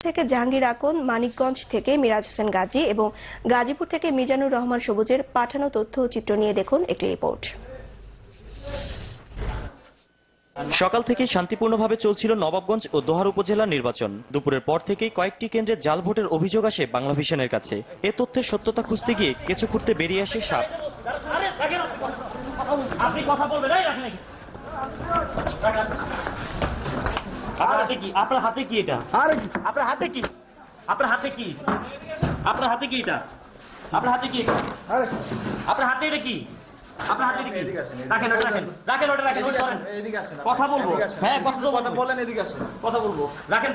থেকে জাহাঙ্গীর আকন, মানিকগঞ্জ থেকে মিরাজ হোসেন গাজী এবং গাজীপুর থেকে মিজানুর রহমান সবুজের পাঠানো তথ্য ও চিত্র নিয়ে দেখুন একটি রিপোর্ট। সকাল থেকে শান্তিপূর্ণভাবে চলছিল নবাবগঞ্জ ও দোহার উপজেলার নির্বাচন। দুপুরের পর থেকেই কয়েকটি কেন্দ্রে জাল ভোটের অভিযোগ আসে বাংলাভিশনের কাছে। এ তথ্যের সত্যতা খুঁজতে গিয়ে কেঁচো খুঁড়তে বেরিয়ে আসে সাপ। আপনার হাতে কি এটা? আপনার হাতে কি? আপনার হাতে কি? আপনার হাতে কি এটা? আপনার হাতে কি এটা? আপনার হাতে এটা কি? আপনার হাতে কি? রাখেন রাখেন রাখেন ওটা রাখেন। কথা বলবো। হ্যাঁ কথা তো বলেন, এদিকে আসেন, কথা বলবো। রাখেন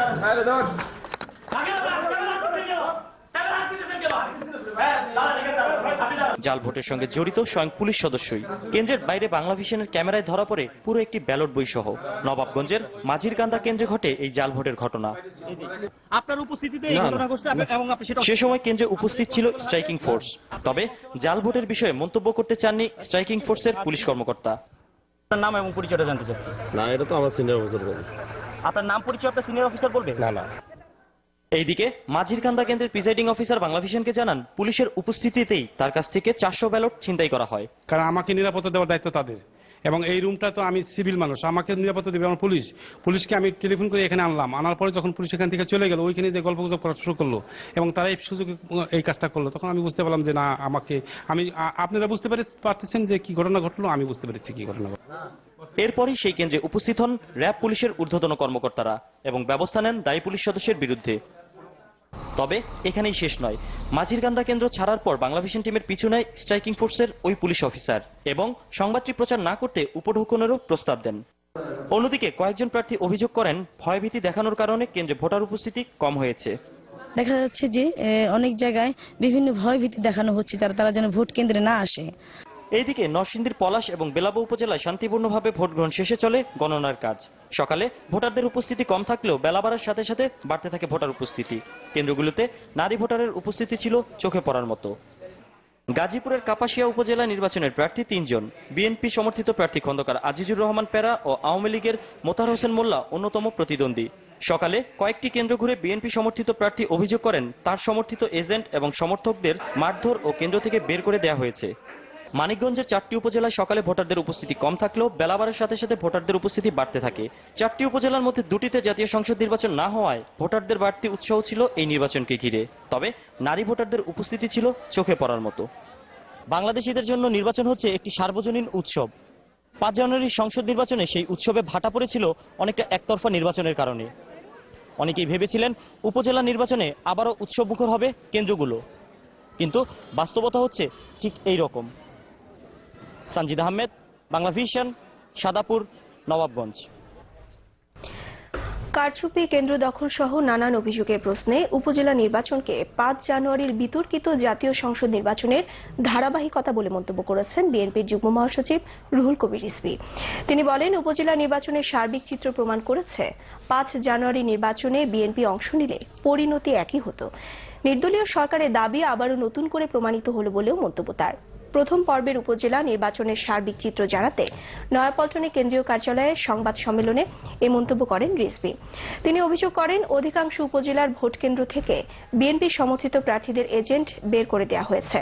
জাল ভোটের সঙ্গে জড়িত স্বয়ং পুলিশ সদস্যই। কেন্দ্রের বাইরে বাংলাভিশনের ক্যামেরায় ধরা পড়ে পুরো একটি ব্যালট বই সহ। নবাবগঞ্জের মাঝিরকান্দা কেন্দ্রে ঘটে এই জাল ভোটের ঘটনা। আপনার উপস্থিতিতে এই ঘটনা ঘটছে এবং আপনি সেটা সে সময় কেন্দ্রে উপস্থিত ছিল স্ট্রাইকিং ফোর্স। তবে জাল ভোটের বিষয়ে মন্তব্য করতে চাননি স্ট্রাইকিং ফোর্সের পুলিশ কর্মকর্তা। আপনার নাম এবং পরিচয়টা জানতে চাচ্ছি। না, এটা তো আমার সিনিয়র অফিসার বলবে। আপনার নাম পরিচয় আপনার সিনিয়র অফিসার বলবে? না। এইদিকে মাঝিরকান্দা কেন্দ্রের প্রিসাইডিং অফিসার বাংলাভিশনকে জানান, পুলিশের উপস্থিতিতেই তার কাছ থেকে 400 ব্যালট ছিনতাই করা হয়। কারণ আমাকে নিরাপত্তা দেওয়ার দায়িত্ব তাদের, এবং এই রুমটা তো আমি সিভিল মানুষ, আমাকে নিরাপত্তা দেবে আমার পুলিশকে আমি টেলিফোন করে এখানে আনলাম। আনার পরে যখন পুলিশ এখান থেকে চলে গেল, ওইখানে যে গল্পগুজব করা শুরু করলো এবং তারা এই সুযোগে এই কাজটা করলো, তখন আমি বুঝতে পারলাম যে না, আপনারা বুঝতে পারতেছেন যে কি ঘটনা ঘটলো, আমি বুঝতে পেরেছি কি ঘটনা ঘটলো। এরপরই সেই কেন্দ্রে উপস্থিত হন র্যাব পুলিশের ঊর্ধ্বতন কর্মকর্তারা এবং ব্যবস্থা নেন দায়ী পুলিশ সদস্যের বিরুদ্ধে। তবে এখানেই শেষ নয়। মাঝিরকান্দা কেন্দ্র ছাড়ার পর বাংলাভিশন টিমের পিছু নেয় স্ট্রাইকিং ফোর্সের ওই পুলিশ অফিসার এবং সংবাদটি প্রচার না করতে উপঢৌকনেরও প্রস্তাব দেন। অন্যদিকে কয়েকজন প্রার্থী অভিযোগ করেন, ভয়ভীতি দেখানোর কারণে কেন্দ্রে ভোটার উপস্থিতি কম হয়েছে। দেখা যাচ্ছে যে অনেক জায়গায় বিভিন্ন ভয়ভীতি দেখানো হচ্ছে, তারা যেন ভোট কেন্দ্রে না আসে। এইদিকে নরসিংদীর পলাশ এবং বেলাবো উপজেলায় শান্তিপূর্ণভাবে ভোট গ্রহণ শেষে চলে গণনার কাজ। সকালে ভোটারদের উপস্থিতি কম থাকলেও বেলা বাড়ার সাথে সাথে বাড়তে থাকে ভোটার উপস্থিতি। কেন্দ্রগুলোতে নারী ভোটারের উপস্থিতি ছিল চোখে পড়ার মতো। গাজীপুরের কাপাসিয়া উপজেলা নির্বাচনের প্রার্থী 3 জন। বিএনপি সমর্থিত প্রার্থী খন্দকার আজিজুর রহমান প্যারা ও আওয়ামী লীগের মোতাহার হোসেন মোল্লা অন্যতম প্রতিদ্বন্দ্বী। সকালে কয়েকটি কেন্দ্র ঘুরে বিএনপি সমর্থিত প্রার্থী অভিযোগ করেন, তার সমর্থিত এজেন্ট এবং সমর্থকদের মারধর ও কেন্দ্র থেকে বের করে দেওয়া হয়েছে। মানিকগঞ্জের 4টি উপজেলায় সকালে ভোটারদের উপস্থিতি কম থাকলেও বেলা বাড়ার সাথে সাথে ভোটারদের উপস্থিতি বাড়তে থাকে। 4টি উপজেলার মধ্যে 2টিতে জাতীয় সংসদ নির্বাচন না হওয়ায় ভোটারদের বাড়তি উৎসাহ ছিল এই নির্বাচনকে ঘিরে। তবে নারী ভোটারদের উপস্থিতি ছিল চোখে পড়ার মতো। বাংলাদেশিদের জন্য নির্বাচন হচ্ছে একটি সার্বজনীন উৎসব। 5 জানুয়ারির সংসদ নির্বাচনে সেই উৎসবে ভাটা পড়েছিল অনেকটা একতরফা নির্বাচনের কারণে। অনেকেই ভেবেছিলেন উপজেলা নির্বাচনে আবারও উৎসবমুখর হবে কেন্দ্রগুলো, কিন্তু বাস্তবতা হচ্ছে ঠিক এই রকম। সানজিদ আহমেদ, বাংলাভিশন, সাদাপুর, নবাবগঞ্জ। কারচুপি, কেন্দ্র দখল সহ নানান অভিযোগের প্রশ্নে উপজেলা নির্বাচনকে 5 জানুয়ারির বিতর্কিত জাতীয় সংসদ নির্বাচনের ধারাবাহিকতা বলে মন্তব্য করেছেন বিএনপির যুগ্ম মহাসচিব রুহুল কবির রিজভী। তিনি বলেন, উপজেলা নির্বাচনের সার্বিক চিত্র প্রমাণ করেছে 5 জানুয়ারি নির্বাচনে বিএনপি অংশ নিলে পরিণতি একই হতো। নির্দলীয় সরকারের দাবি আবারও নতুন করে প্রমাণিত হল বলেও মন্তব্য তার। প্রথম পর্বের উপজেলা নির্বাচনের সার্বিক চিত্র জানাতে নয়াপল্টনে কেন্দ্রীয় কার্যালয়ে সংবাদ সম্মেলনে এ মন্তব্য করেন রিজভী। তিনি অভিযোগ করেন, অধিকাংশ উপজেলার ভোট কেন্দ্র থেকে বিএনপি সমর্থিত প্রার্থীদের এজেন্ট বের করে দেওয়া হয়েছে।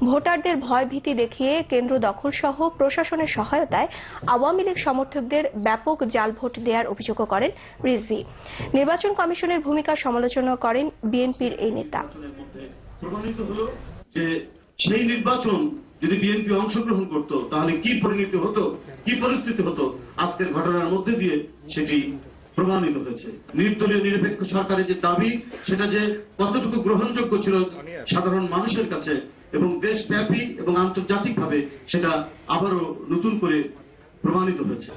ভোটারদের ভয় ভীতি দেখিয়ে কেন্দ্র দখল সহ প্রশাসনের সহায়তায় আওয়ামী লীগ সমর্থকদের ব্যাপক জাল ভোট দেওয়ার অভিযোগও করেন রিজভী। নির্বাচন কমিশনের ভূমিকা সমালোচনা করেন বিএনপির এই নেতা। সেই নির্বাচন যদি বিএনপি অংশগ্রহণ করত তাহলে কি পরিণতি হতো, কি পরিস্থিতি হতো, আজকের ঘটনার মধ্যে দিয়ে সেটি প্রমাণিত হয়েছে। নির্দলীয় নিরপেক্ষ সরকারের যে দাবি, সেটা যে কতটুকু গ্রহণযোগ্য ছিল সাধারণ মানুষের কাছে এবং দেশব্যাপী এবং আন্তর্জাতিকভাবে, সেটা আবারও নতুন করে প্রমাণিত হয়েছে।